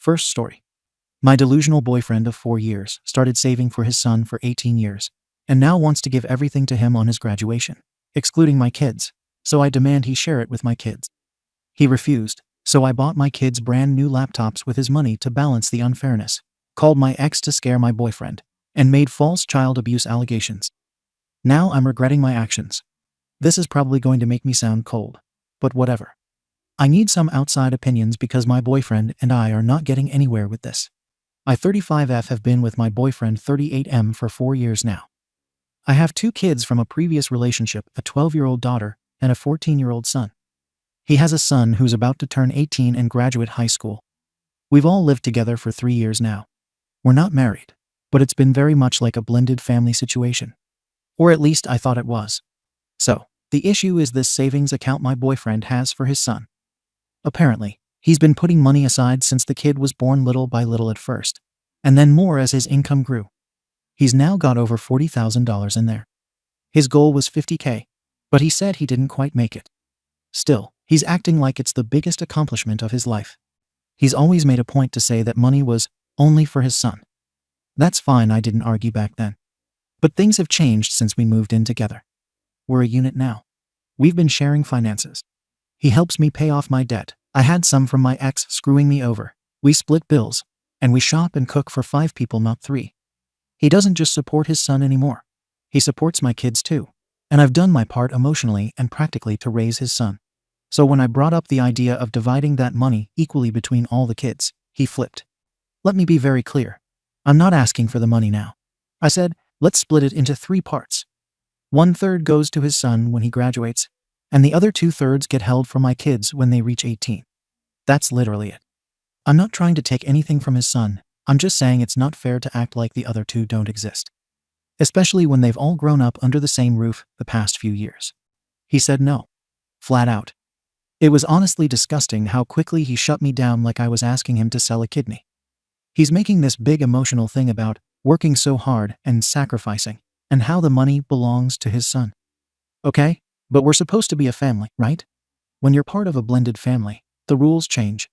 First story. My delusional boyfriend of 4 years started saving for his son for 18 years and now wants to give everything to him on his graduation, excluding my kids, so I demand he share it with my kids. He refused, so I bought my kids brand new laptops with his money to balance the unfairness, called my ex to scare my boyfriend, and made false child abuse allegations. Now I'm regretting my actions. This is probably going to make me sound cold, but whatever. I need some outside opinions because my boyfriend and I are not getting anywhere with this. I 35F have been with my boyfriend 38M for 4 years now. I have 2 kids from a previous relationship, a 12-year-old daughter and a 14-year-old son. He has a son who's about to turn 18 and graduate high school. We've all lived together for 3 years now. We're not married, but it's been very much like a blended family situation. Or at least I thought it was. So, the issue is this savings account my boyfriend has for his son. Apparently, he's been putting money aside since the kid was born, little by little at first, and then more as his income grew. He's now got over $40,000 in there. His goal was $50K, but he said he didn't quite make it. Still, he's acting like it's the biggest accomplishment of his life. He's always made a point to say that money was only for his son. That's fine, I didn't argue back then. But things have changed since we moved in together. We're a unit now. We've been sharing finances. He helps me pay off my debt. I had some from my ex screwing me over. We split bills, and we shop and cook for 5 people, not 3. He doesn't just support his son anymore. He supports my kids too, and I've done my part emotionally and practically to raise his son. So when I brought up the idea of dividing that money equally between all the kids, he flipped. Let me be very clear. I'm not asking for the money now. I said, let's split it into 3 parts. 1/3 goes to his son when he graduates, and the other 2/3 get held for my kids when they reach 18. That's literally it. I'm not trying to take anything from his son. I'm just saying it's not fair to act like the other 2 don't exist. Especially when they've all grown up under the same roof the past few years. He said no. Flat out. It was honestly disgusting how quickly he shut me down, like I was asking him to sell a kidney. He's making this big emotional thing about working so hard and sacrificing, and how the money belongs to his son. Okay, but we're supposed to be a family, right? When you're part of a blended family, the rules change.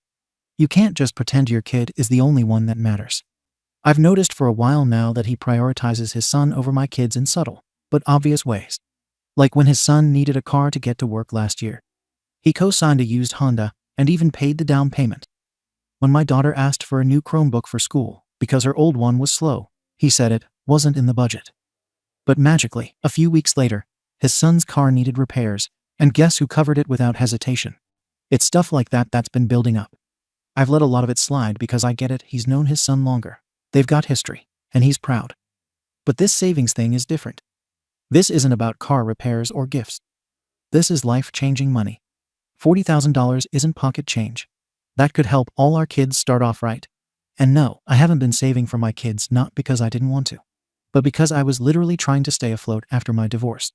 You can't just pretend your kid is the only one that matters. I've noticed for a while now that he prioritizes his son over my kids in subtle, but obvious ways. Like when his son needed a car to get to work last year. He co-signed a used Honda and even paid the down payment. When my daughter asked for a new Chromebook for school because her old one was slow, he said it wasn't in the budget. But magically, a few weeks later, his son's car needed repairs, and guess who covered it without hesitation? It's stuff like that that's been building up. I've let a lot of it slide because I get it, he's known his son longer. They've got history, and he's proud. But this savings thing is different. This isn't about car repairs or gifts. This is life-changing money. $40,000 isn't pocket change. That could help all our kids start off right. And no, I haven't been saving for my kids, not because I didn't want to, but because I was literally trying to stay afloat after my divorce.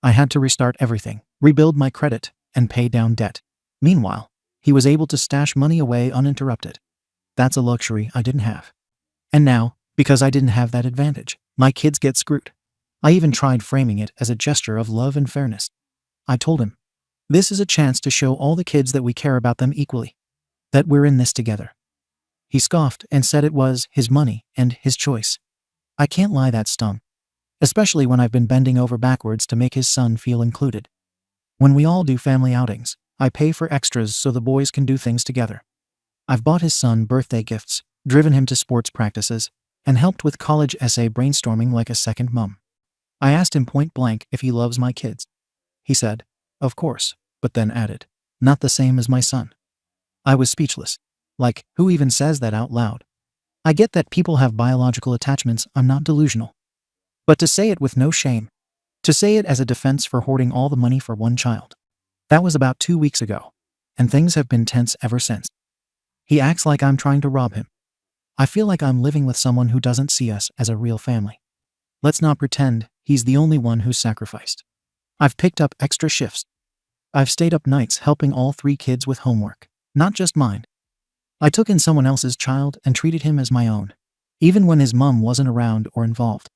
I had to restart everything, rebuild my credit, and pay down debt. Meanwhile, he was able to stash money away uninterrupted. That's a luxury I didn't have. And now, because I didn't have that advantage, my kids get screwed. I even tried framing it as a gesture of love and fairness. I told him, this is a chance to show all the kids that we care about them equally. That we're in this together. He scoffed and said it was his money and his choice. I can't lie, that stung. Especially when I've been bending over backwards to make his son feel included. When we all do family outings, I pay for extras so the boys can do things together. I've bought his son birthday gifts, driven him to sports practices, and helped with college essay brainstorming like a second mom. I asked him point blank if he loves my kids. He said, of course, but then added, not the same as my son. I was speechless. Like, who even says that out loud? I get that people have biological attachments, I'm not delusional. But to say it with no shame, to say it as a defense for hoarding all the money for one child. That was about 2 weeks ago, and things have been tense ever since. He acts like I'm trying to rob him. I feel like I'm living with someone who doesn't see us as a real family. Let's not pretend he's the only one who's sacrificed. I've picked up extra shifts. I've stayed up nights helping all 3 kids with homework, not just mine. I took in someone else's child and treated him as my own, even when his mom wasn't around or involved.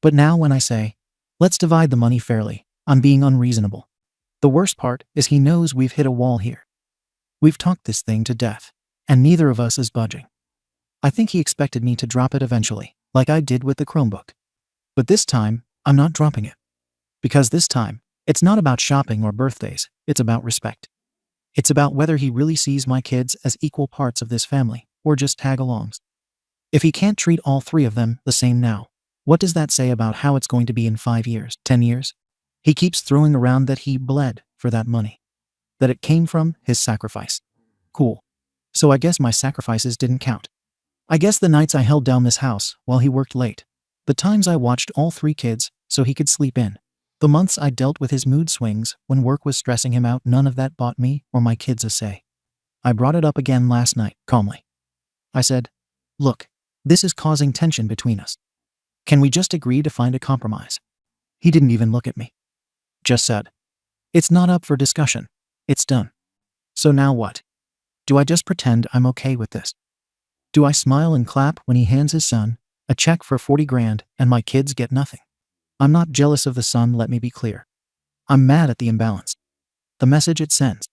But now when I say, let's divide the money fairly, I'm being unreasonable. The worst part is he knows we've hit a wall here. We've talked this thing to death, and neither of us is budging. I think he expected me to drop it eventually, like I did with the Chromebook. But this time, I'm not dropping it. Because this time, it's not about shopping or birthdays, it's about respect. It's about whether he really sees my kids as equal parts of this family, or just tag-alongs. If he can't treat all three of them the same now, what does that say about how it's going to be in 5 years, 10 years? He keeps throwing around that he bled for that money. That it came from his sacrifice. Cool. So I guess my sacrifices didn't count. I guess the nights I held down this house while he worked late. The times I watched all three kids so he could sleep in. The months I dealt with his mood swings when work was stressing him out, none of that bought me or my kids a say. I brought it up again last night, calmly. I said, "Look, this is causing tension between us. Can we just agree to find a compromise?" He didn't even look at me. Just said, "It's not up for discussion. It's done." So now what? Do I just pretend I'm okay with this? Do I smile and clap when he hands his son a check for 40 grand and my kids get nothing? I'm not jealous of the son, let me be clear. I'm mad at the imbalance. The message it sends.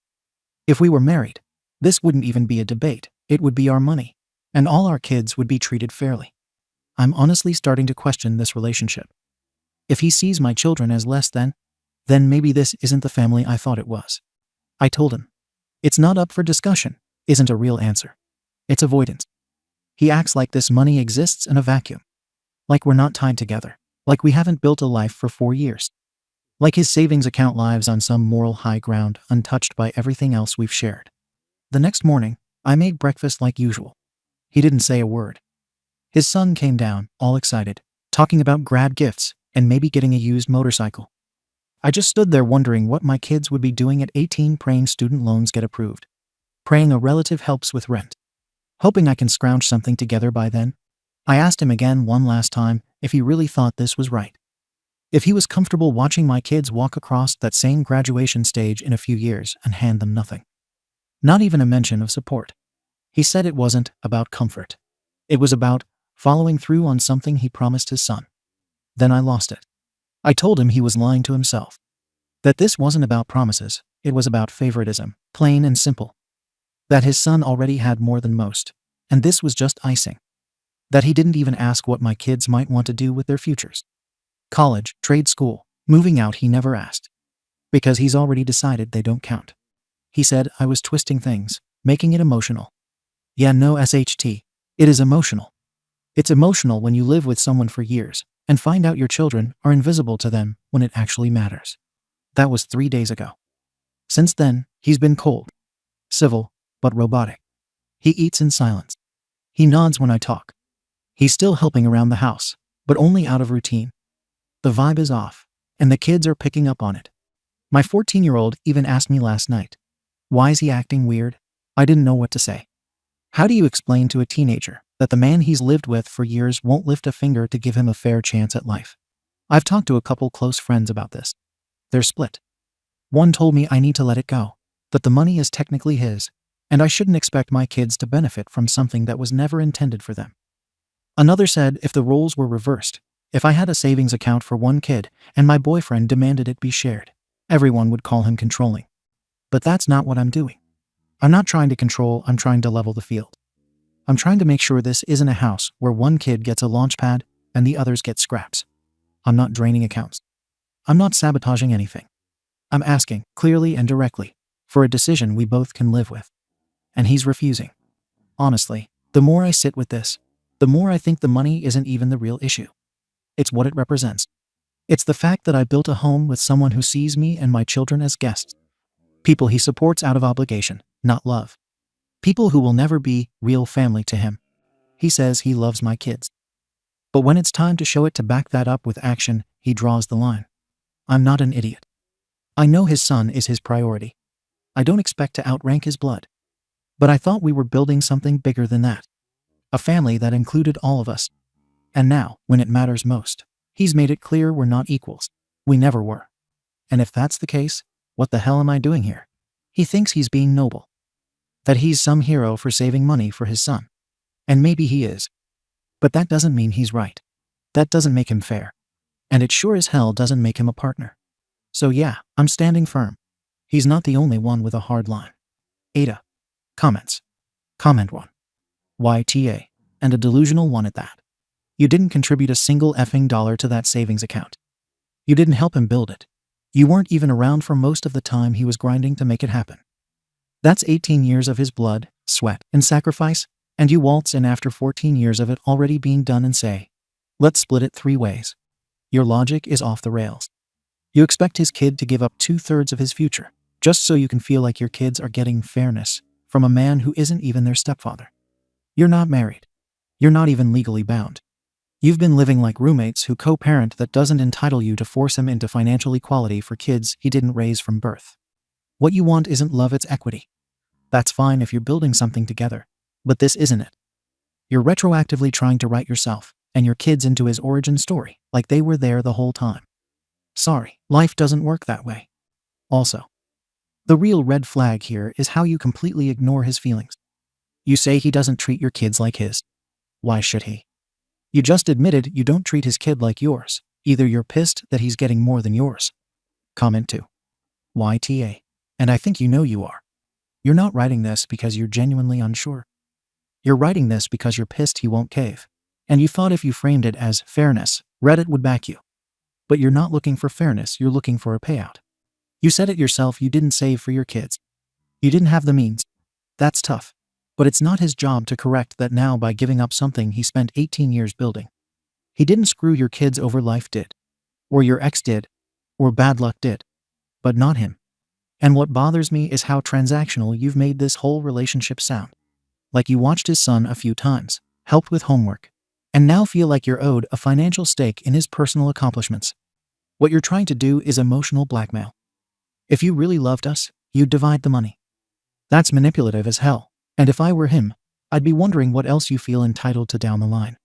If we were married, this wouldn't even be a debate. It would be our money, and all our kids would be treated fairly. I'm honestly starting to question this relationship. If he sees my children as less than, then maybe this isn't the family I thought it was. I told him, "It's not up for discussion," isn't a real answer. It's avoidance. He acts like this money exists in a vacuum. Like we're not tied together. Like we haven't built a life for 4 years. Like his savings account lives on some moral high ground, untouched by everything else we've shared. The next morning, I made breakfast like usual. He didn't say a word. His son came down, all excited, talking about grad gifts and maybe getting a used motorcycle. I just stood there wondering what my kids would be doing at 18, praying student loans get approved. Praying a relative helps with rent. Hoping I can scrounge something together by then. I asked him again one last time if he really thought this was right. If he was comfortable watching my kids walk across that same graduation stage in a few years and hand them nothing. Not even a mention of support. He said it wasn't about comfort. It was about following through on something he promised his son. Then I lost it. I told him he was lying to himself. That this wasn't about promises, it was about favoritism, plain and simple. That his son already had more than most, and this was just icing. That he didn't even ask what my kids might want to do with their futures. College, trade school, moving out, he never asked. Because he's already decided they don't count. He said I was twisting things, making it emotional. Yeah, no SHT. It is emotional. It's emotional when you live with someone for years and find out your children are invisible to them when it actually matters. That was 3 days ago. Since then, he's been cold. Civil, but robotic. He eats in silence. He nods when I talk. He's still helping around the house, but only out of routine. The vibe is off, and the kids are picking up on it. My 14-year-old even asked me last night, "Why is he acting weird?" I didn't know what to say. How do you explain to a teenager that the man he's lived with for years won't lift a finger to give him a fair chance at life? I've talked to a couple close friends about this. They're split. One told me I need to let it go, that the money is technically his, and I shouldn't expect my kids to benefit from something that was never intended for them. Another said if the roles were reversed, if I had a savings account for one kid and my boyfriend demanded it be shared, everyone would call him controlling. But that's not what I'm doing. I'm not trying to control, I'm trying to level the field. I'm trying to make sure this isn't a house where one kid gets a launch pad and the others get scraps. I'm not draining accounts. I'm not sabotaging anything. I'm asking, clearly and directly, for a decision we both can live with. And he's refusing. Honestly, the more I sit with this, the more I think the money isn't even the real issue. It's what it represents. It's the fact that I built a home with someone who sees me and my children as guests. People he supports out of obligation, not love. People who will never be real family to him. He says he loves my kids. But when it's time to show it, to back that up with action, he draws the line. I'm not an idiot. I know his son is his priority. I don't expect to outrank his blood. But I thought we were building something bigger than that. A family that included all of us. And now, when it matters most, he's made it clear we're not equals. We never were. And if that's the case, what the hell am I doing here? He thinks he's being noble. That he's some hero for saving money for his son. And maybe he is. But that doesn't mean he's right. That doesn't make him fair. And it sure as hell doesn't make him a partner. So yeah, I'm standing firm. He's not the only one with a hard line. Ada. Comments. Comment 1. YTA. And a delusional one at that. You didn't contribute a single effing dollar to that savings account. You didn't help him build it. You weren't even around for most of the time he was grinding to make it happen. That's 18 years of his blood, sweat, and sacrifice, and you waltz in after 14 years of it already being done and say, let's split it 3 ways. Your logic is off the rails. You expect his kid to give up 2/3 of his future, just so you can feel like your kids are getting fairness from a man who isn't even their stepfather. You're not married. You're not even legally bound. You've been living like roommates who co-parent that doesn't entitle you to force him into financial equality for kids he didn't raise from birth. What you want isn't love, it's equity. That's fine if you're building something together, but this isn't it. You're retroactively trying to write yourself and your kids into his origin story like they were there the whole time. Sorry, life doesn't work that way. Also, the real red flag here is how you completely ignore his feelings. You say he doesn't treat your kids like his. Why should he? You just admitted you don't treat his kid like yours. Either you're pissed that he's getting more than yours. Comment 2. YTA. And I think you know you are. You're not writing this because you're genuinely unsure. You're writing this because you're pissed he won't cave. And you thought if you framed it as fairness, Reddit would back you. But you're not looking for fairness, you're looking for a payout. You said it yourself, you didn't save for your kids. You didn't have the means. That's tough. But it's not his job to correct that now by giving up something he spent 18 years building. He didn't screw your kids over, life did. Or your ex did. Or bad luck did. But not him. And what bothers me is how transactional you've made this whole relationship sound. Like you watched his son a few times, helped with homework, and now feel like you're owed a financial stake in his personal accomplishments. What you're trying to do is emotional blackmail. If you really loved us, you'd divide the money. That's manipulative as hell. And if I were him, I'd be wondering what else you feel entitled to down the line.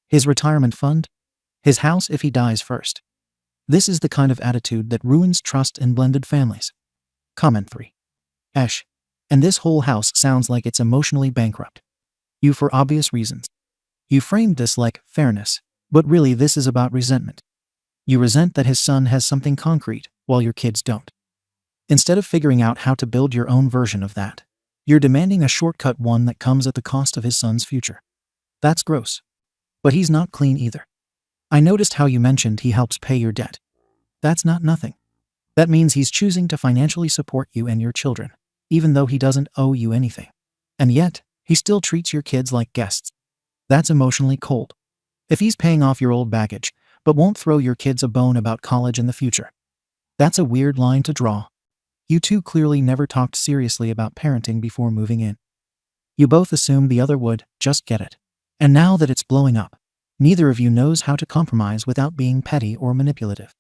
His retirement fund? His house if he dies first. This is the kind of attitude that ruins trust in blended families. Comment 3. Esh. And this whole house sounds like it's emotionally bankrupt. You for obvious reasons. You framed this like fairness, but really this is about resentment. You resent that his son has something concrete while your kids don't. Instead of figuring out how to build your own version of that, you're demanding a shortcut, one that comes at the cost of his son's future. That's gross. But he's not clean either. I noticed how you mentioned he helps pay your debt. That's not nothing. That means he's choosing to financially support you and your children, even though he doesn't owe you anything. And yet, he still treats your kids like guests. That's emotionally cold. If he's paying off your old baggage, but won't throw your kids a bone about college in the future, that's a weird line to draw. You two clearly never talked seriously about parenting before moving in. You both assumed the other would just get it. And now that it's blowing up, neither of you knows how to compromise without being petty or manipulative.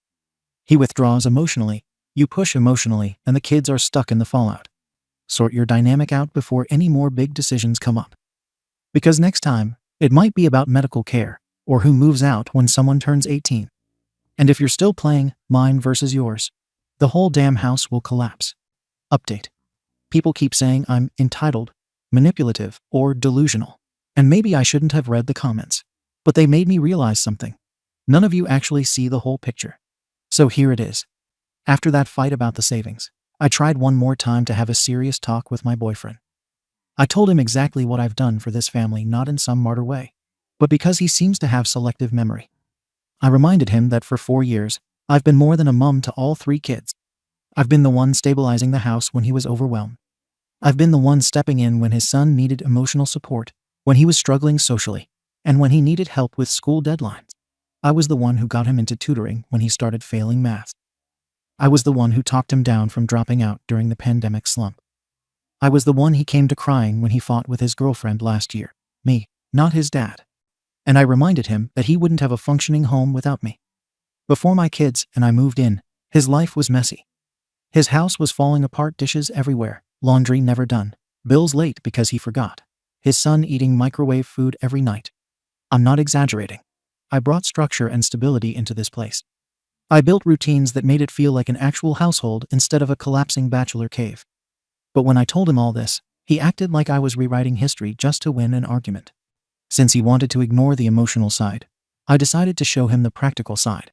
He withdraws emotionally, you push emotionally, and the kids are stuck in the fallout. Sort your dynamic out before any more big decisions come up. Because next time, it might be about medical care, or who moves out when someone turns 18. And if you're still playing mine versus yours, the whole damn house will collapse. Update. People keep saying I'm entitled, manipulative, or delusional. And maybe I shouldn't have read the comments. But they made me realize something. None of you actually see the whole picture. So here it is. After that fight about the savings, I tried one more time to have a serious talk with my boyfriend. I told him exactly what I've done for this family, not in some martyr way, but because he seems to have selective memory. I reminded him that for 4 years, I've been more than a mum to all 3 kids. I've been the one stabilizing the house when he was overwhelmed. I've been the one stepping in when his son needed emotional support, when he was struggling socially, and when he needed help with school deadlines. I was the one who got him into tutoring when he started failing math. I was the one who talked him down from dropping out during the pandemic slump. I was the one he came to crying when he fought with his girlfriend last year. Me, not his dad. And I reminded him that he wouldn't have a functioning home without me. Before my kids and I moved in, his life was messy. His house was falling apart, dishes everywhere, laundry never done, bills late because he forgot, his son eating microwave food every night. I'm not exaggerating. I brought structure and stability into this place. I built routines that made it feel like an actual household instead of a collapsing bachelor cave. But when I told him all this, he acted like I was rewriting history just to win an argument. Since he wanted to ignore the emotional side, I decided to show him the practical side.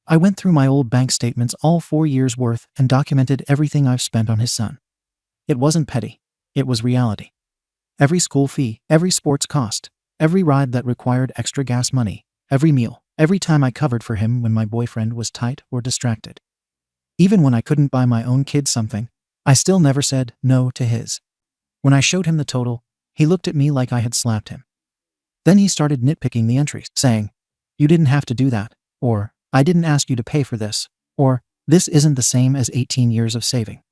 I went through my old bank statements, all 4 years' worth, and documented everything I've spent on his son. It wasn't petty. It was reality. Every school fee, every sports cost, every ride that required extra gas money, every meal, every time I covered for him when my boyfriend was tight or distracted. Even when I couldn't buy my own kids something, I still never said no to his. When I showed him the total, he looked at me like I had slapped him. Then he started nitpicking the entries, saying, "You didn't have to do that," or "I didn't ask you to pay for this," or "This isn't the same as 18 years of saving."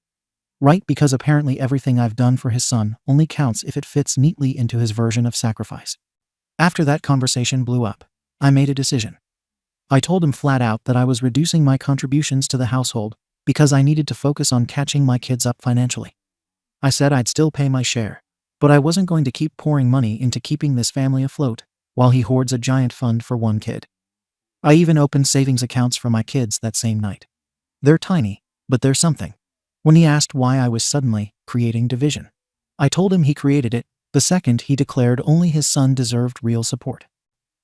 Right, because apparently everything I've done for his son only counts if it fits neatly into his version of sacrifice. After that conversation blew up, I made a decision. I told him flat out that I was reducing my contributions to the household because I needed to focus on catching my kids up financially. I said I'd still pay my share, but I wasn't going to keep pouring money into keeping this family afloat while he hoards a giant fund for one kid. I even opened savings accounts for my kids that same night. They're tiny, but they're something. When he asked why I was suddenly creating division, I told him he created it the second he declared only his son deserved real support.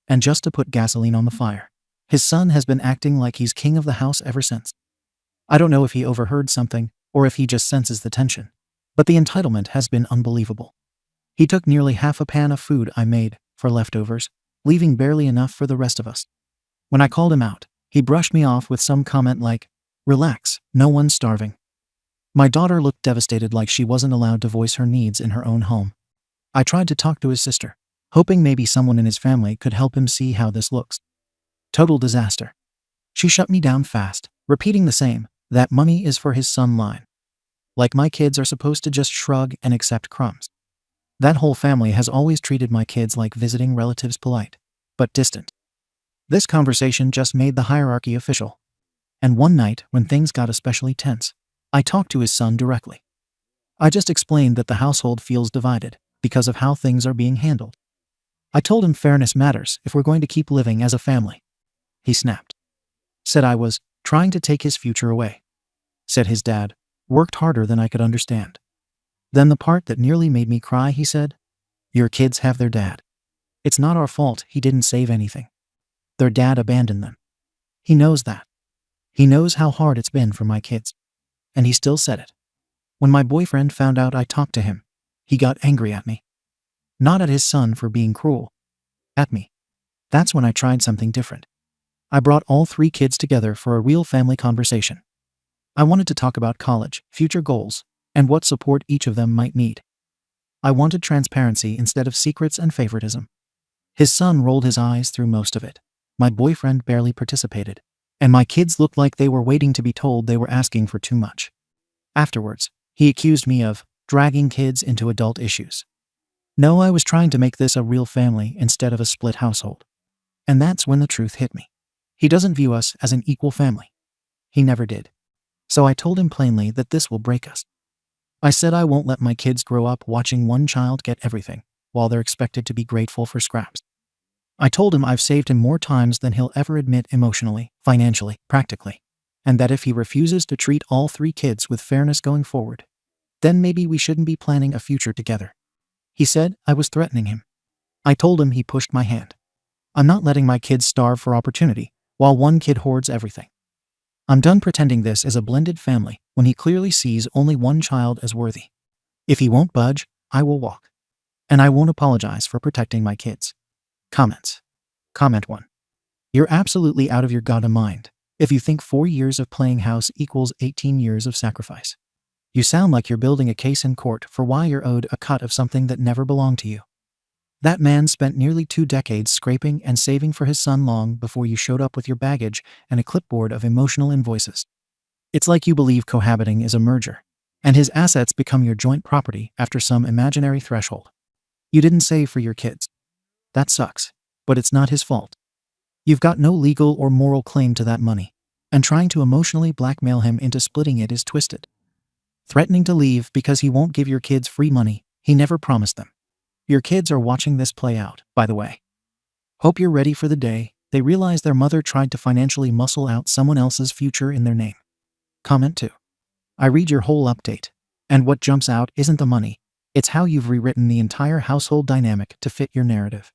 And just to put gasoline on the fire, his son has been acting like he's king of the house ever since. I don't know if he overheard something or if he just senses the tension, but the entitlement has been unbelievable. He took nearly half a pan of food I made for leftovers, leaving barely enough for the rest of us. When I called him out, he brushed me off with some comment like, "Relax, no one's starving." My daughter looked devastated, like she wasn't allowed to voice her needs in her own home. I tried to talk to his sister, hoping maybe someone in his family could help him see how this looks. Total disaster. She shut me down fast, repeating the same, "That money is for his son" line. Like my kids are supposed to just shrug and accept crumbs. That whole family has always treated my kids like visiting relatives, polite, but distant. This conversation just made the hierarchy official. And one night, when things got especially tense, I talked to his son directly. I just explained that the household feels divided because of how things are being handled. I told him fairness matters if we're going to keep living as a family. He snapped. Said I was trying to take his future away. Said his dad worked harder than I could understand. Then the part that nearly made me cry, he said, "Your kids have their dad. It's not our fault he didn't save anything. Their dad abandoned them. He knows that. He knows how hard it's been for my kids." And he still said it. When my boyfriend found out I talked to him, he got angry at me. Not at his son for being cruel. At me. That's when I tried something different. I brought all 3 kids together for a real family conversation. I wanted to talk about college, future goals, and what support each of them might need. I wanted transparency instead of secrets and favoritism. His son rolled his eyes through most of it. My boyfriend barely participated. And my kids looked like they were waiting to be told they were asking for too much. Afterwards, he accused me of dragging kids into adult issues. No, I was trying to make this a real family instead of a split household. And that's when the truth hit me. He doesn't view us as an equal family. He never did. So I told him plainly that this will break us. I said I won't let my kids grow up watching one child get everything, while they're expected to be grateful for scraps. I told him I've saved him more times than he'll ever admit emotionally, financially, practically, and that if he refuses to treat all 3 kids with fairness going forward, then maybe we shouldn't be planning a future together. He said I was threatening him. I told him he pushed my hand. I'm not letting my kids starve for opportunity while one kid hoards everything. I'm done pretending this is a blended family when he clearly sees only one child as worthy. If he won't budge, I will walk. And I won't apologize for protecting my kids. Comments. Comment 1. You're absolutely out of your goddamn mind if you think 4 years of playing house equals 18 years of sacrifice. You sound like you're building a case in court for why you're owed a cut of something that never belonged to you. That man spent nearly 2 decades scraping and saving for his son long before you showed up with your baggage and a clipboard of emotional invoices. It's like you believe cohabiting is a merger, and his assets become your joint property after some imaginary threshold. You didn't save for your kids. That sucks, but it's not his fault. You've got no legal or moral claim to that money, and trying to emotionally blackmail him into splitting it is twisted. Threatening to leave because he won't give your kids free money he never promised them. Your kids are watching this play out, by the way. Hope you're ready for the day they realize their mother tried to financially muscle out someone else's future in their name. Comment 2. I read your whole update, and what jumps out isn't the money, it's how you've rewritten the entire household dynamic to fit your narrative.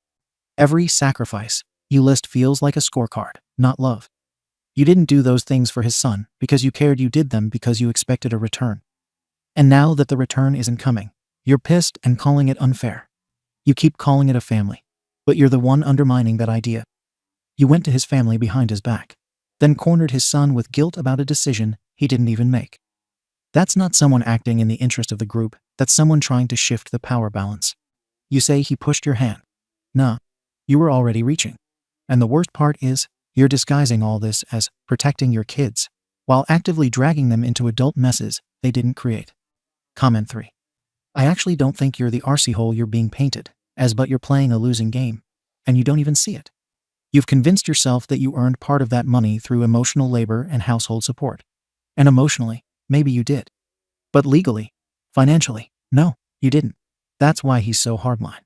Every sacrifice you list feels like a scorecard, not love. You didn't do those things for his son because you cared, you did them because you expected a return. And now that the return isn't coming, You're pissed and calling it unfair. You keep calling it a family. But you're the one undermining that idea. You went to his family behind his back, then cornered his son with guilt about a decision he didn't even make. That's not someone acting in the interest of the group, that's someone trying to shift the power balance. You say he pushed your hand. Nah, you were already reaching. And the worst part is, you're disguising all this as protecting your kids, while actively dragging them into adult messes they didn't create. Comment 3. I actually don't think you're the arsehole you're being painted as, but you're playing a losing game, and you don't even see it. You've convinced yourself that you earned part of that money through emotional labor and household support. And emotionally, maybe you did. But legally, financially, no, you didn't. That's why he's so hardline.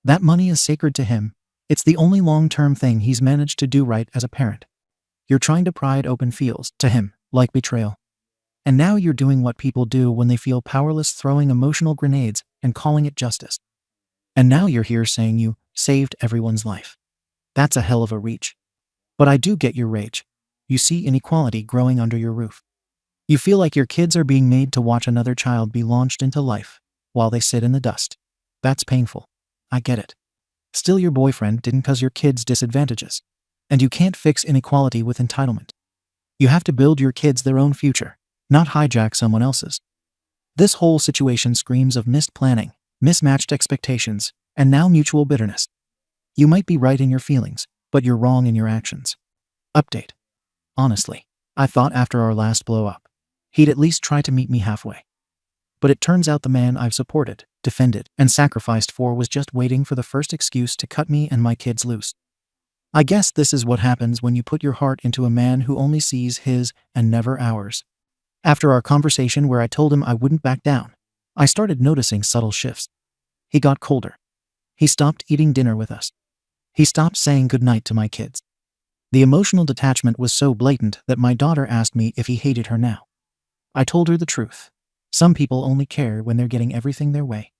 That money is sacred to him. It's the only long-term thing he's managed to do right as a parent. You're trying to pry it open feels, to him, like betrayal. And now you're doing what people do when they feel powerless, throwing emotional grenades and calling it justice. And now you're here saying you saved everyone's life. That's a hell of a reach. But I do get your rage. You see inequality growing under your roof. You feel like your kids are being made to watch another child be launched into life while they sit in the dust. That's painful. I get it. Still, your boyfriend didn't cause your kids' disadvantages. And you can't fix inequality with entitlement. You have to build your kids their own future, not hijack someone else's. This whole situation screams of missed planning, mismatched expectations, and now mutual bitterness. You might be right in your feelings, but you're wrong in your actions. Update. Honestly, I thought after our last blow-up, he'd at least try to meet me halfway. But it turns out the man I've supported, defended, and sacrificed for was just waiting for the first excuse to cut me and my kids loose. I guess this is what happens when you put your heart into a man who only sees his and never ours. After our conversation where I told him I wouldn't back down, I started noticing subtle shifts. He got colder. He stopped eating dinner with us. He stopped saying goodnight to my kids. The emotional detachment was so blatant that my daughter asked me if he hated her now. I told her the truth. Some people only care when they're getting everything their way.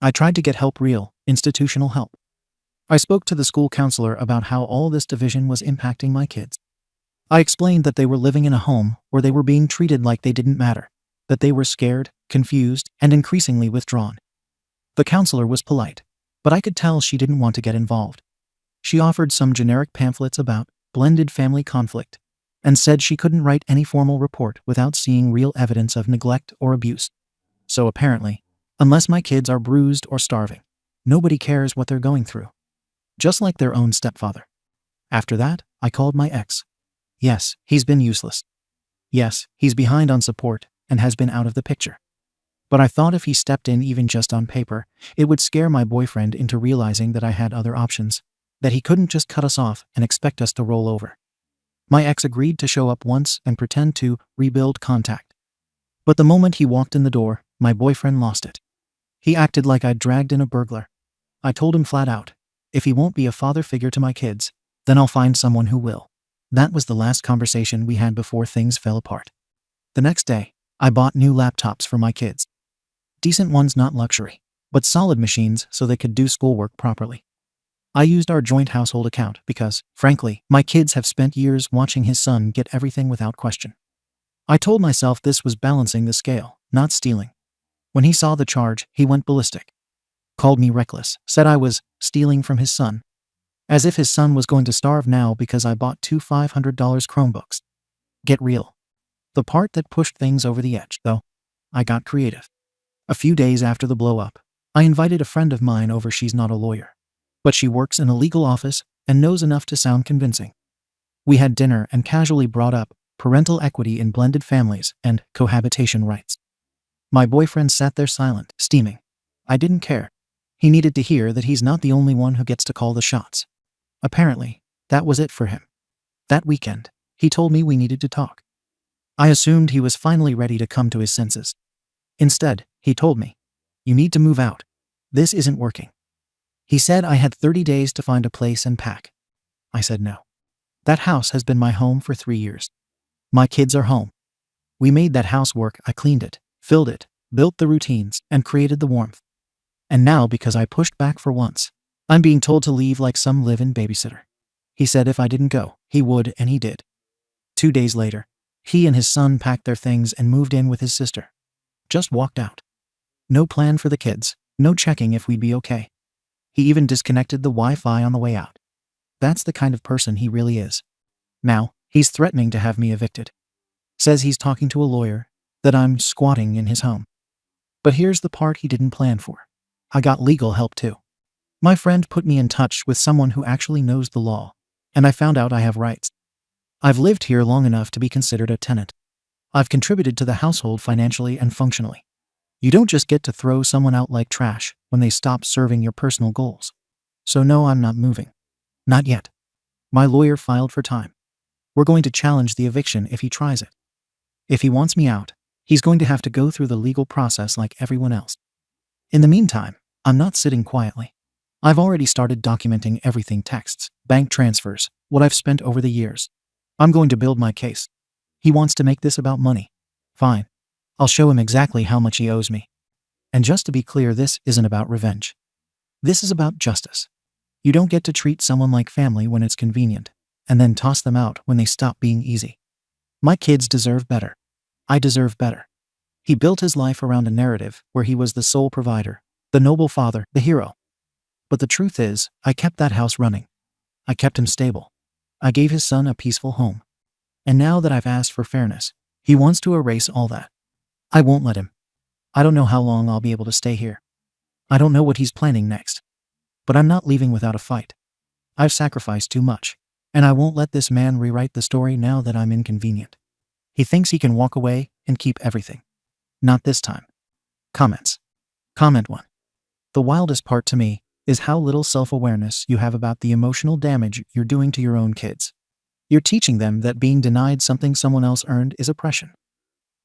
I tried to get help, real, institutional help. I spoke to the school counselor about how all this division was impacting my kids. I explained that they were living in a home where they were being treated like they didn't matter, that they were scared, confused, and increasingly withdrawn. The counselor was polite, but I could tell she didn't want to get involved. She offered some generic pamphlets about blended family conflict and said she couldn't write any formal report without seeing real evidence of neglect or abuse. So apparently, unless my kids are bruised or starving, nobody cares what they're going through. Just like their own stepfather. After that, I called my ex. Yes, he's been useless. Yes, he's behind on support and has been out of the picture. But I thought if he stepped in even just on paper, it would scare my boyfriend into realizing that I had other options, that he couldn't just cut us off and expect us to roll over. My ex agreed to show up once and pretend to rebuild contact. But the moment he walked in the door, my boyfriend lost it. He acted like I'd dragged in a burglar. I told him flat out, if he won't be a father figure to my kids, then I'll find someone who will. That was the last conversation we had before things fell apart. The next day, I bought new laptops for my kids. Decent ones, not luxury, but solid machines so they could do schoolwork properly. I used our joint household account because, frankly, my kids have spent years watching his son get everything without question. I told myself this was balancing the scale, not stealing. When he saw the charge, he went ballistic. Called me reckless, said I was stealing from his son. As if his son was going to starve now because I bought 2 $500 Chromebooks. Get real. The part that pushed things over the edge, though, I got creative. A few days after the blow-up, I invited a friend of mine over. She's not a lawyer, but she works in a legal office and knows enough to sound convincing. We had dinner and casually brought up parental equity in blended families and cohabitation rights. My boyfriend sat there silent, steaming. I didn't care. He needed to hear that he's not the only one who gets to call the shots. Apparently, that was it for him. That weekend, he told me we needed to talk. I assumed he was finally ready to come to his senses. Instead, he told me, "You need to move out. This isn't working." He said I had 30 days to find a place and pack. I said no. That house has been my home for 3 years. My kids are home. We made that house work. I cleaned it, filled it, built the routines, and created the warmth. And now, because I pushed back for once, I'm being told to leave like some live-in babysitter. He said if I didn't go, he would, and he did. 2 days later, he and his son packed their things and moved in with his sister. Just walked out. No plan for the kids, no checking if we'd be okay. He even disconnected the Wi-Fi on the way out. That's the kind of person he really is. Now, he's threatening to have me evicted. Says he's talking to a lawyer, that I'm squatting in his home. But here's the part he didn't plan for. I got legal help too. My friend put me in touch with someone who actually knows the law, and I found out I have rights. I've lived here long enough to be considered a tenant. I've contributed to the household financially and functionally. You don't just get to throw someone out like trash when they stop serving your personal goals. So no, I'm not moving. Not yet. My lawyer filed for time. We're going to challenge the eviction if he tries it. If he wants me out, he's going to have to go through the legal process like everyone else. In the meantime, I'm not sitting quietly. I've already started documenting everything: texts, bank transfers, what I've spent over the years. I'm going to build my case. He wants to make this about money. Fine. I'll show him exactly how much he owes me. And just to be clear, this isn't about revenge. This is about justice. You don't get to treat someone like family when it's convenient, and then toss them out when they stop being easy. My kids deserve better. I deserve better. He built his life around a narrative where he was the sole provider, the noble father, the hero. But the truth is, I kept that house running. I kept him stable. I gave his son a peaceful home. And now that I've asked for fairness, he wants to erase all that. I won't let him. I don't know how long I'll be able to stay here. I don't know what he's planning next. But I'm not leaving without a fight. I've sacrificed too much, and I won't let this man rewrite the story now that I'm inconvenient. He thinks he can walk away and keep everything. Not this time. Comments. Comment 1. The wildest part to me is how little self-awareness you have about the emotional damage you're doing to your own kids. You're teaching them that being denied something someone else earned is oppression.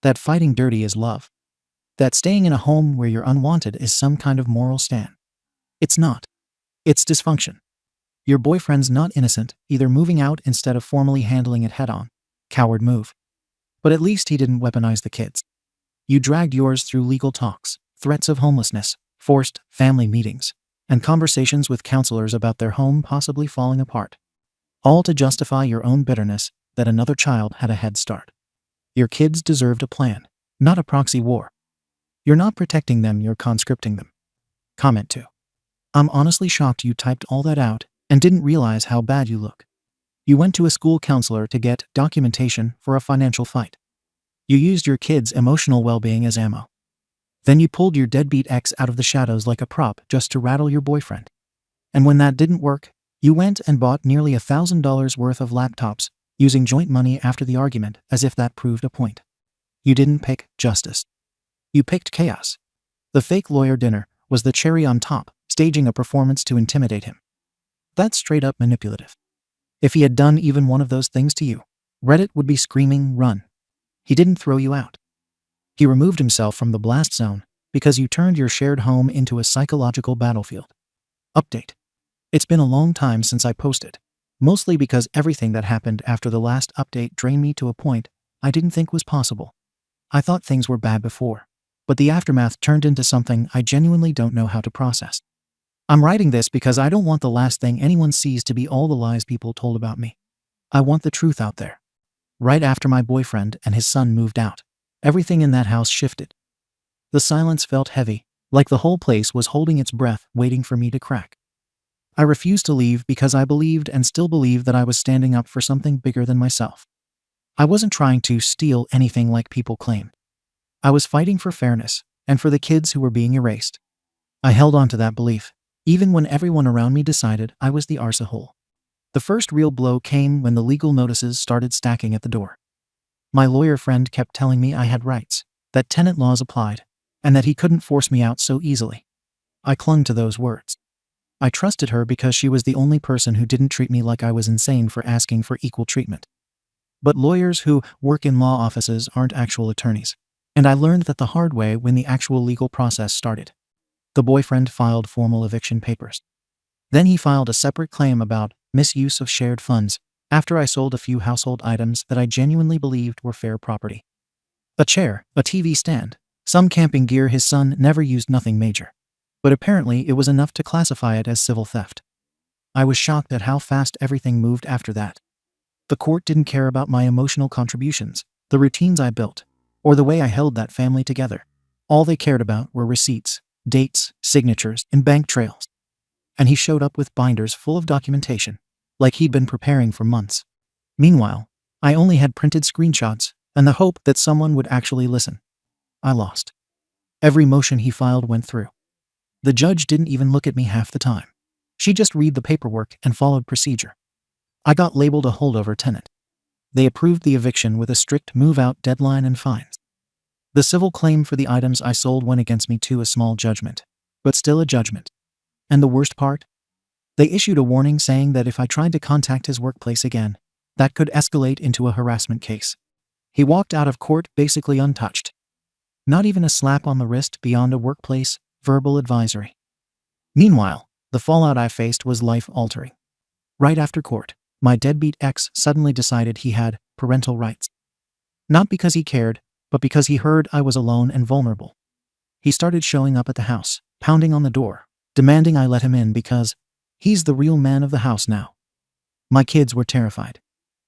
That fighting dirty is love. That staying in a home where you're unwanted is some kind of moral stand. It's not. It's dysfunction. Your boyfriend's not innocent, either moving out instead of formally handling it head-on. Coward move. But at least he didn't weaponize the kids. You dragged yours through legal talks, threats of homelessness, forced family meetings, and conversations with counselors about their home possibly falling apart. All to justify your own bitterness that another child had a head start. Your kids deserved a plan, not a proxy war. You're not protecting them, you're conscripting them. Comment 2. I'm honestly shocked you typed all that out and didn't realize how bad you look. You went to a school counselor to get documentation for a financial fight. You used your kids' emotional well-being as ammo. Then you pulled your deadbeat ex out of the shadows like a prop just to rattle your boyfriend. And when that didn't work, you went and bought nearly $1,000 worth of laptops using joint money after the argument as if that proved a point. You didn't pick justice. You picked chaos. The fake lawyer dinner was the cherry on top, staging a performance to intimidate him. That's straight up manipulative. If he had done even one of those things to you, Reddit would be screaming, run. He didn't throw you out. He removed himself from the blast zone because you turned your shared home into a psychological battlefield. Update. It's been a long time since I posted, mostly because everything that happened after the last update drained me to a point I didn't think was possible. I thought things were bad before, but the aftermath turned into something I genuinely don't know how to process. I'm writing this because I don't want the last thing anyone sees to be all the lies people told about me. I want the truth out there. Right after my boyfriend and his son moved out, everything in that house shifted. The silence felt heavy, like the whole place was holding its breath, waiting for me to crack. I refused to leave because I believed and still believe that I was standing up for something bigger than myself. I wasn't trying to steal anything like people claimed. I was fighting for fairness and for the kids who were being erased. I held on to that belief, even when everyone around me decided I was the arsehole. The first real blow came when the legal notices started stacking at the door. My lawyer friend kept telling me I had rights, that tenant laws applied, and that he couldn't force me out so easily. I clung to those words. I trusted her because she was the only person who didn't treat me like I was insane for asking for equal treatment. But lawyers who work in law offices aren't actual attorneys, and I learned that the hard way when the actual legal process started. The boyfriend filed formal eviction papers. Then he filed a separate claim about misuse of shared funds after I sold a few household items that I genuinely believed were fair property. A chair, a TV stand, some camping gear his son never used, nothing major. But apparently it was enough to classify it as civil theft. I was shocked at how fast everything moved after that. The court didn't care about my emotional contributions, the routines I built, or the way I held that family together. All they cared about were receipts, dates, signatures, and bank trails. And he showed up with binders full of documentation, like he'd been preparing for months. Meanwhile, I only had printed screenshots and the hope that someone would actually listen. I lost. Every motion he filed went through. The judge didn't even look at me half the time. She just read the paperwork and followed procedure. I got labeled a holdover tenant. They approved the eviction with a strict move-out deadline and fines. The civil claim for the items I sold went against me to a small judgment, but still a judgment. And the worst part? They issued a warning saying that if I tried to contact his workplace again, that could escalate into a harassment case. He walked out of court basically untouched. Not even a slap on the wrist beyond a workplace verbal advisory. Meanwhile, the fallout I faced was life-altering. Right after court, my deadbeat ex suddenly decided he had parental rights. Not because he cared, but because he heard I was alone and vulnerable. He started showing up at the house, pounding on the door, demanding I let him in because he's the real man of the house now. My kids were terrified.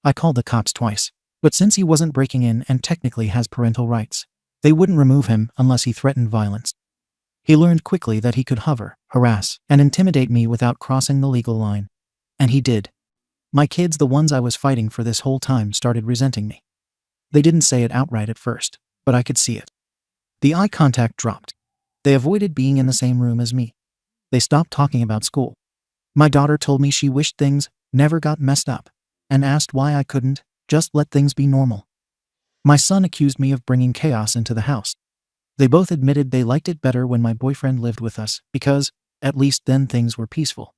I called the cops twice, but since he wasn't breaking in and technically has parental rights, they wouldn't remove him unless he threatened violence. He learned quickly that he could hover, harass, and intimidate me without crossing the legal line. And he did. My kids, the ones I was fighting for this whole time, started resenting me. They didn't say it outright at first, but I could see it. The eye contact dropped. They avoided being in the same room as me. They stopped talking about school. My daughter told me she wished things never got messed up, and asked why I couldn't just let things be normal. My son accused me of bringing chaos into the house. They both admitted they liked it better when my boyfriend lived with us because, at least then, things were peaceful.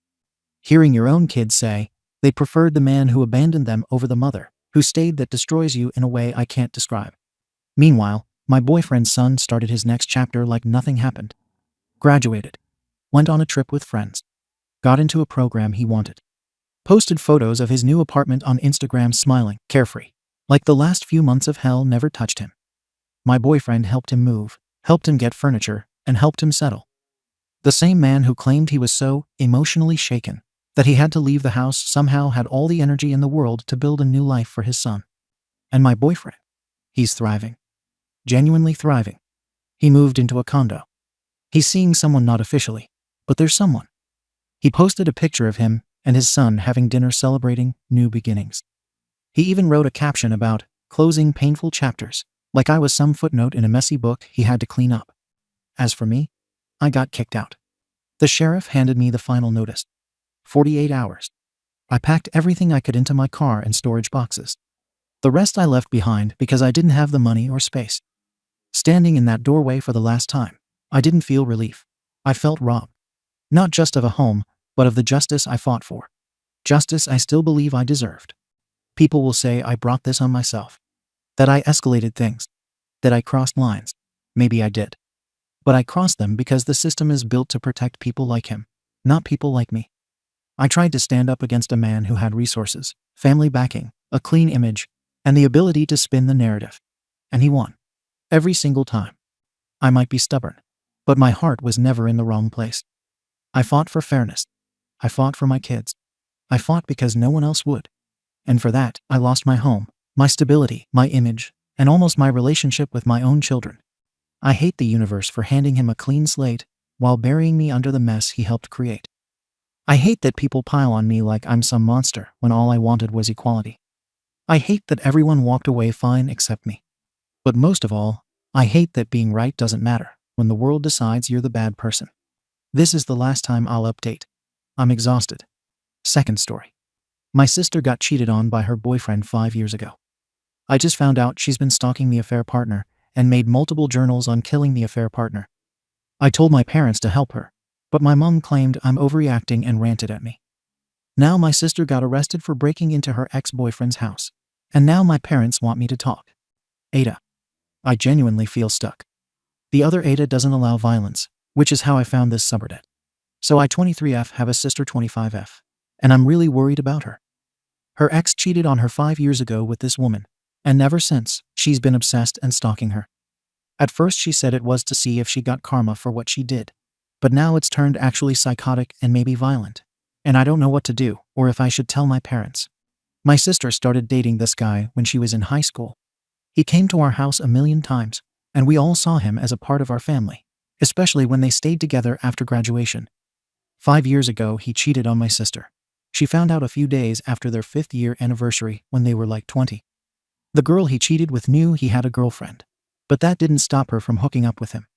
Hearing your own kids say they preferred the man who abandoned them over the mother who stayed that destroys you in a way I can't describe. Meanwhile, my boyfriend's son started his next chapter like nothing happened. Graduated. Went on a trip with friends. Got into a program he wanted. Posted photos of his new apartment on Instagram smiling, carefree. Like the last few months of hell never touched him. My boyfriend helped him move, helped him get furniture, and helped him settle. The same man who claimed he was so emotionally shaken that he had to leave the house somehow had all the energy in the world to build a new life for his son. And my boyfriend? He's thriving. Genuinely thriving. He moved into a condo. He's seeing someone, not officially, but there's someone. He posted a picture of him and his son having dinner celebrating new beginnings. He even wrote a caption about closing painful chapters, like I was some footnote in a messy book he had to clean up. As for me, I got kicked out. The sheriff handed me the final notice. 48 hours. I packed everything I could into my car and storage boxes. The rest I left behind because I didn't have the money or space. Standing in that doorway for the last time, I didn't feel relief. I felt robbed. Not just of a home, but of the justice I fought for. Justice I still believe I deserved. People will say I brought this on myself. That I escalated things. That I crossed lines. Maybe I did. But I crossed them because the system is built to protect people like him, not people like me. I tried to stand up against a man who had resources, family backing, a clean image, and the ability to spin the narrative. And he won. Every single time. I might be stubborn, but my heart was never in the wrong place. I fought for fairness. I fought for my kids. I fought because no one else would. And for that, I lost my home, my stability, my image, and almost my relationship with my own children. I hate the universe for handing him a clean slate while burying me under the mess he helped create. I hate that people pile on me like I'm some monster when all I wanted was equality. I hate that everyone walked away fine except me. But most of all, I hate that being right doesn't matter when the world decides you're the bad person. This is the last time I'll update. I'm exhausted. Second story. My sister got cheated on by her boyfriend 5 years ago. I just found out she's been stalking the affair partner and made multiple journals on killing the affair partner. I told my parents to help her, but my mom claimed I'm overreacting and ranted at me. Now my sister got arrested for breaking into her ex-boyfriend's house, and now my parents want me to talk. Ada. I genuinely feel stuck. The other Ada doesn't allow violence, which is how I found this subreddit. So I 23F have a sister 25F, and I'm really worried about her. Her ex cheated on her 5 years ago with this woman, and ever since, she's been obsessed and stalking her. At first she said it was to see if she got karma for what she did, but now it's turned actually psychotic and maybe violent, and I don't know what to do or if I should tell my parents. My sister started dating this guy when she was in high school. He came to our house a million times, and we all saw him as a part of our family, especially when they stayed together after graduation. 5 years ago, he cheated on my sister. She found out a few days after their 5th-year anniversary when they were like 20. The girl he cheated with knew he had a girlfriend, but that didn't stop her from hooking up with him.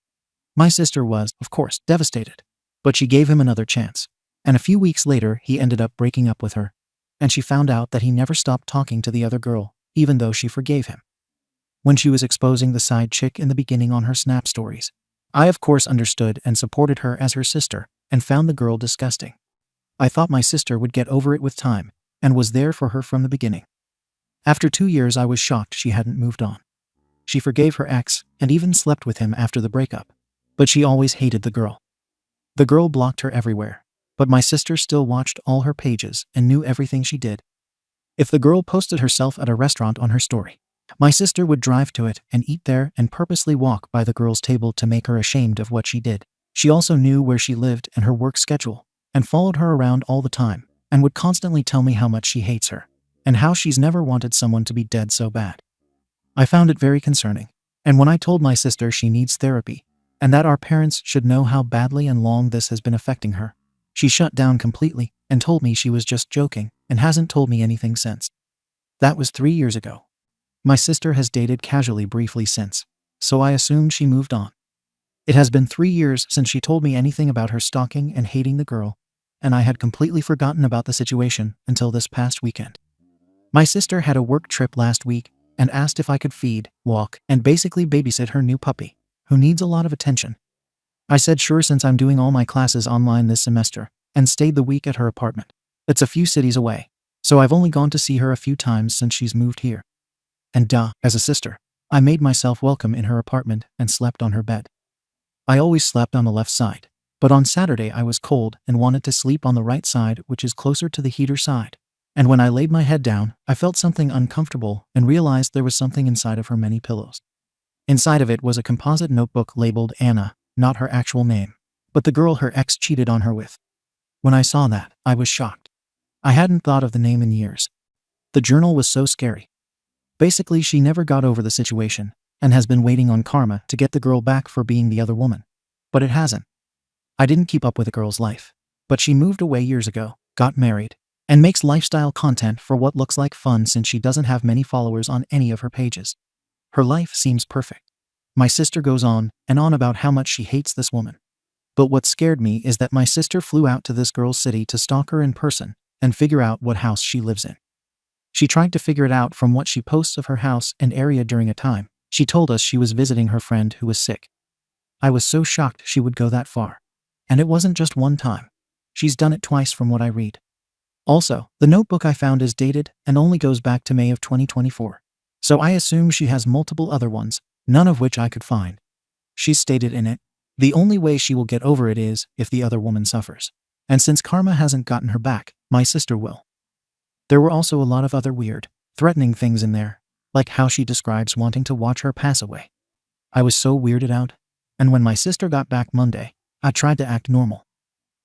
My sister was, of course, devastated, but she gave him another chance, and a few weeks later he ended up breaking up with her, and she found out that he never stopped talking to the other girl, even though she forgave him. When she was exposing the side chick in the beginning on her Snap stories, I of course understood and supported her as her sister, and found the girl disgusting. I thought my sister would get over it with time, and was there for her from the beginning. After 2 years, I was shocked she hadn't moved on. She forgave her ex, and even slept with him after the breakup, but she always hated the girl. The girl blocked her everywhere, but my sister still watched all her pages and knew everything she did. If the girl posted herself at a restaurant on her story, my sister would drive to it and eat there and purposely walk by the girl's table to make her ashamed of what she did. She also knew where she lived and her work schedule, and followed her around all the time, and would constantly tell me how much she hates her, and how she's never wanted someone to be dead so bad. I found it very concerning, and when I told my sister she needs therapy, and that our parents should know how badly and long this has been affecting her, she shut down completely and told me she was just joking and hasn't told me anything since. That was 3 years ago. My sister has dated casually briefly since, so I assumed she moved on. It has been 3 years since she told me anything about her stalking and hating the girl, and I had completely forgotten about the situation until this past weekend. My sister had a work trip last week and asked if I could feed, walk, and basically babysit her new puppy, who needs a lot of attention. I said sure, since I'm doing all my classes online this semester, and stayed the week at her apartment. It's a few cities away, so I've only gone to see her a few times since she's moved here. And as a sister, I made myself welcome in her apartment and slept on her bed. I always slept on the left side, but on Saturday I was cold and wanted to sleep on the right side, which is closer to the heater side. And when I laid my head down, I felt something uncomfortable and realized there was something inside of her many pillows. Inside of it was a composite notebook labeled Anna, not her actual name, but the girl her ex cheated on her with. When I saw that, I was shocked. I hadn't thought of the name in years. The journal was so scary. Basically, she never got over the situation, and has been waiting on karma to get the girl back for being the other woman. But it hasn't. I didn't keep up with the girl's life, but she moved away years ago, got married, and makes lifestyle content for what looks like fun since she doesn't have many followers on any of her pages. Her life seems perfect. My sister goes on and on about how much she hates this woman. But what scared me is that my sister flew out to this girl's city to stalk her in person and figure out what house she lives in. She tried to figure it out from what she posts of her house and area during a time. She told us she was visiting her friend who was sick. I was so shocked she would go that far. And it wasn't just one time. She's done it twice from what I read. Also, the notebook I found is dated and only goes back to May of 2024. So I assume she has multiple other ones, none of which I could find. She stated in it, the only way she will get over it is if the other woman suffers. And since karma hasn't gotten her back, my sister will. There were also a lot of other weird, threatening things in there, like how she describes wanting to watch her pass away. I was so weirded out, and when my sister got back Monday, I tried to act normal.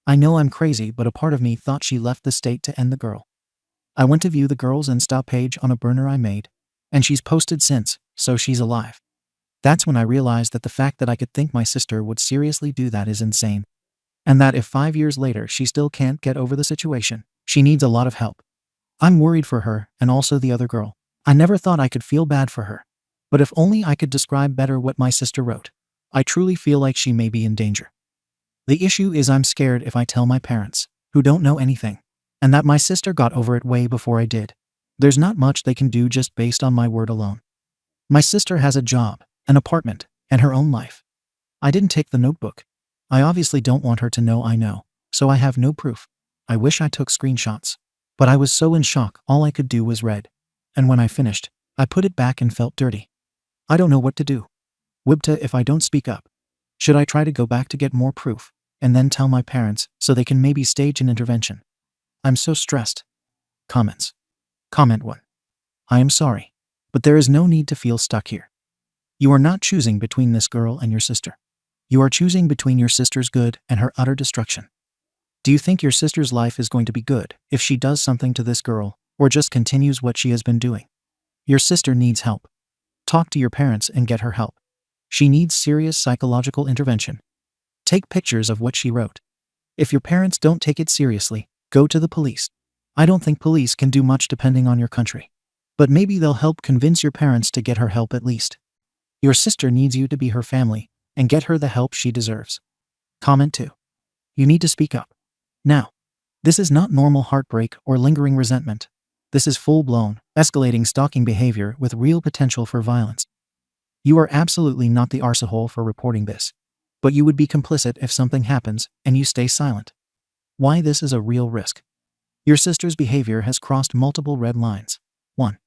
I know I'm crazy, but a part of me thought she left the state to end the girl. I went to view the girl's Insta page on a burner I made, and she's posted since, so she's alive. That's when I realized that the fact that I could think my sister would seriously do that is insane. And that if 5 years later she still can't get over the situation, she needs a lot of help. I'm worried for her and also the other girl. I never thought I could feel bad for her. But if only I could describe better what my sister wrote. I truly feel like she may be in danger. The issue is I'm scared if I tell my parents, who don't know anything, and that my sister got over it way before I did. There's not much they can do just based on my word alone. My sister has a job, an apartment, and her own life. I didn't take the notebook. I obviously don't want her to know I know, so I have no proof. I wish I took screenshots. But I was so in shock, all I could do was read. And when I finished, I put it back and felt dirty. I don't know what to do. Wibta, if I don't speak up, should I try to go back to get more proof, and then tell my parents so they can maybe stage an intervention? I'm so stressed. Comments. Comment 1. I am sorry, but there is no need to feel stuck here. You are not choosing between this girl and your sister. You are choosing between your sister's good and her utter destruction. Do you think your sister's life is going to be good if she does something to this girl, or just continues what she has been doing? Your sister needs help. Talk to your parents and get her help. She needs serious psychological intervention. Take pictures of what she wrote. If your parents don't take it seriously, go to the police. I don't think police can do much depending on your country. But maybe they'll help convince your parents to get her help at least. Your sister needs you to be her family and get her the help she deserves. Comment 2. You need to speak up. Now, this is not normal heartbreak or lingering resentment. This is full-blown, escalating stalking behavior with real potential for violence. You are absolutely not the arsehole for reporting this. But you would be complicit if something happens and you stay silent. Why this is a real risk. Your sister's behavior has crossed multiple red lines. 1.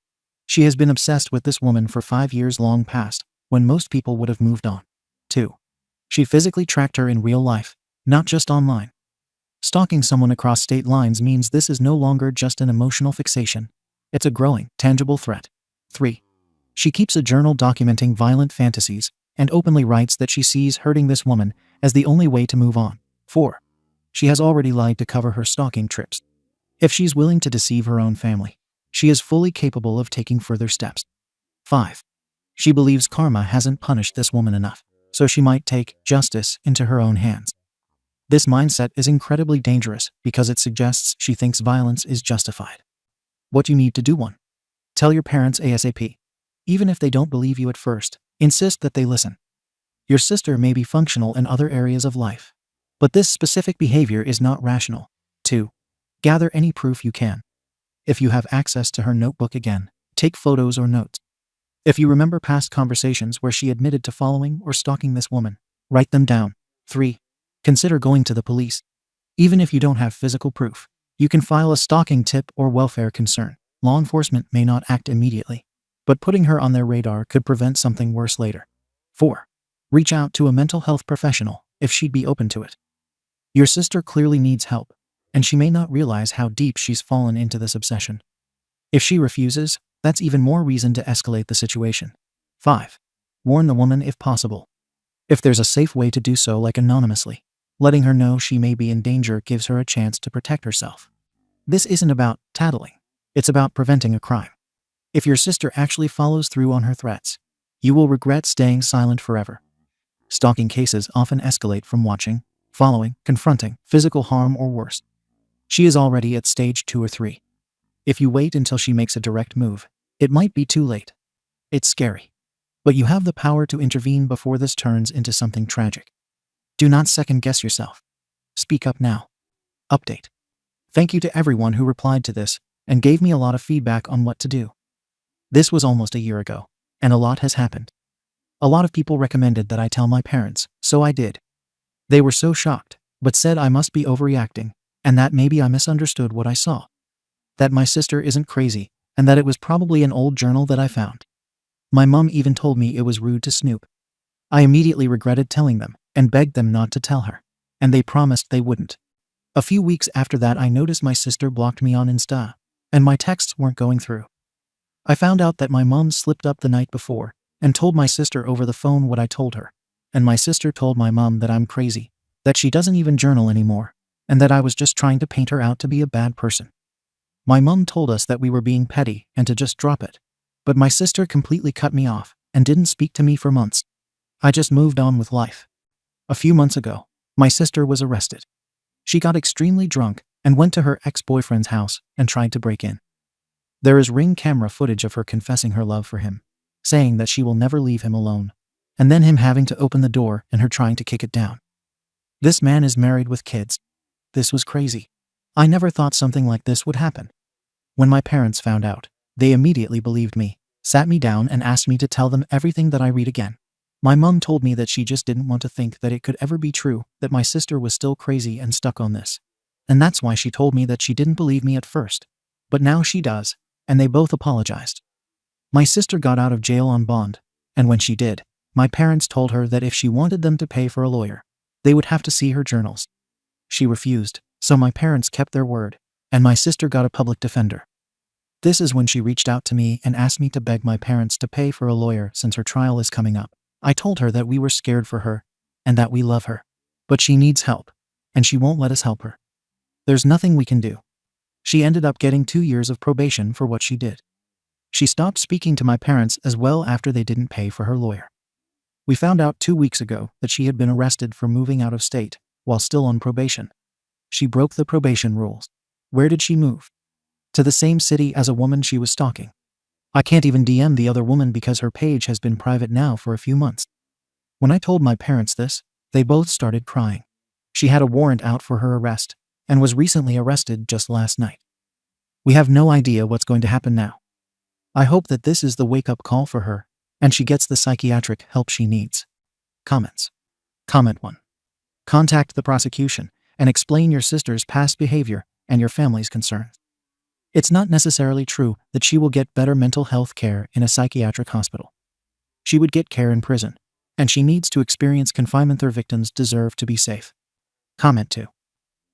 She has been obsessed with this woman for 5 years long past, when most people would have moved on. 2. She physically tracked her in real life, not just online. Stalking someone across state lines means this is no longer just an emotional fixation. It's a growing, tangible threat. 3. She keeps a journal documenting violent fantasies and openly writes that she sees hurting this woman as the only way to move on. 4. She has already lied to cover her stalking trips. If she's willing to deceive her own family, she is fully capable of taking further steps. 5. She believes karma hasn't punished this woman enough, so she might take justice into her own hands. This mindset is incredibly dangerous because it suggests she thinks violence is justified. What you need to do: 1. Tell your parents ASAP. Even if they don't believe you at first, insist that they listen. Your sister may be functional in other areas of life, but this specific behavior is not rational. 2. Gather any proof you can. If you have access to her notebook again, take photos or notes. If you remember past conversations where she admitted to following or stalking this woman, write them down. 3. Consider going to the police. Even if you don't have physical proof, you can file a stalking tip or welfare concern. Law enforcement may not act immediately, but putting her on their radar could prevent something worse later. 4. Reach out to a mental health professional if she'd be open to it. Your sister clearly needs help, and she may not realize how deep she's fallen into this obsession. If she refuses, that's even more reason to escalate the situation. 5. Warn the woman if possible. If there's a safe way to do so, like anonymously, letting her know she may be in danger gives her a chance to protect herself. This isn't about tattling. It's about preventing a crime. If your sister actually follows through on her threats, you will regret staying silent forever. Stalking cases often escalate from watching, following, confronting, physical harm, or worse. She is already at stage 2 or 3. If you wait until she makes a direct move, it might be too late. It's scary. But you have the power to intervene before this turns into something tragic. Do not second-guess yourself. Speak up now. Update. Thank you to everyone who replied to this and gave me a lot of feedback on what to do. This was almost a year ago, and a lot has happened. A lot of people recommended that I tell my parents, so I did. They were so shocked, but said I must be overreacting, and that maybe I misunderstood what I saw. That my sister isn't crazy, and that it was probably an old journal that I found. My mom even told me it was rude to snoop. I immediately regretted telling them, and begged them not to tell her, and they promised they wouldn't. A few weeks after that, I noticed my sister blocked me on Insta, and my texts weren't going through. I found out that my mom slipped up the night before and told my sister over the phone what I told her, and my sister told my mom that I'm crazy, that she doesn't even journal anymore, and that I was just trying to paint her out to be a bad person. My mom told us that we were being petty and to just drop it, but my sister completely cut me off and didn't speak to me for months. I just moved on with life. A few months ago, my sister was arrested. She got extremely drunk and went to her ex-boyfriend's house and tried to break in. There is Ring camera footage of her confessing her love for him, saying that she will never leave him alone, and then him having to open the door and her trying to kick it down. This man is married with kids. This was crazy. I never thought something like this would happen. When my parents found out, they immediately believed me, sat me down and asked me to tell them everything that I read again. My mom told me that she just didn't want to think that it could ever be true, that my sister was still crazy and stuck on this. And that's why she told me that she didn't believe me at first. But now she does, and they both apologized. My sister got out of jail on bond, and when she did, my parents told her that if she wanted them to pay for a lawyer, they would have to see her journals. She refused, so my parents kept their word, and my sister got a public defender. This is when she reached out to me and asked me to beg my parents to pay for a lawyer since her trial is coming up. I told her that we were scared for her, and that we love her. But she needs help, and she won't let us help her. There's nothing we can do. She ended up getting 2 years of probation for what she did. She stopped speaking to my parents as well after they didn't pay for her lawyer. We found out 2 weeks ago that she had been arrested for moving out of state while still on probation. She broke the probation rules. Where did she move? To the same city as a woman she was stalking. I can't even DM the other woman because her page has been private now for a few months. When I told my parents this, they both started crying. She had a warrant out for her arrest and was recently arrested just last night. We have no idea what's going to happen now. I hope that this is the wake-up call for her and she gets the psychiatric help she needs. Comments. Comment 1. Contact the prosecution and explain your sister's past behavior and your family's concerns. It's not necessarily true that she will get better mental health care in a psychiatric hospital. She would get care in prison, and she needs to experience confinement. Their victims deserve to be safe. Comment 2.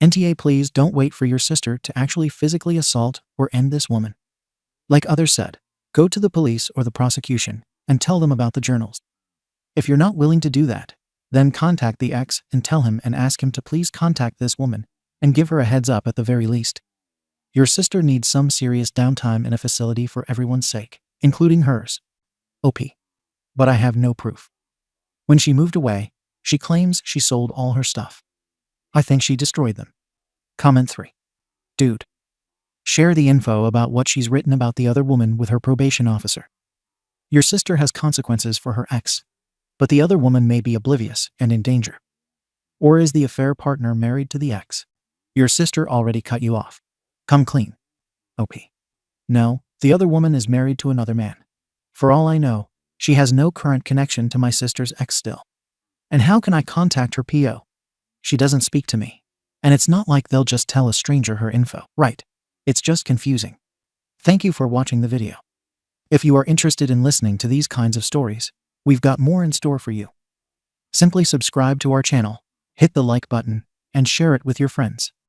NTA, please don't wait for your sister to actually physically assault or end this woman. Like others said, go to the police or the prosecution and tell them about the journals. If you're not willing to do that, then contact the ex and tell him and ask him to please contact this woman and give her a heads up at the very least. Your sister needs some serious downtime in a facility for everyone's sake, including hers. OP. But I have no proof. When she moved away, she claims she sold all her stuff. I think she destroyed them. Comment 3. Dude. Share the info about what she's written about the other woman with her probation officer. Your sister has consequences for her ex, but the other woman may be oblivious and in danger. Or is the affair partner married to the ex? Your sister already cut you off. Come clean. OP. No, the other woman is married to another man. For all I know, she has no current connection to my sister's ex still. And how can I contact her PO? She doesn't speak to me. And it's not like they'll just tell a stranger her info. Right. It's just confusing. Thank you for watching the video. If you are interested in listening to these kinds of stories, we've got more in store for you. Simply subscribe to our channel, hit the like button, and share it with your friends.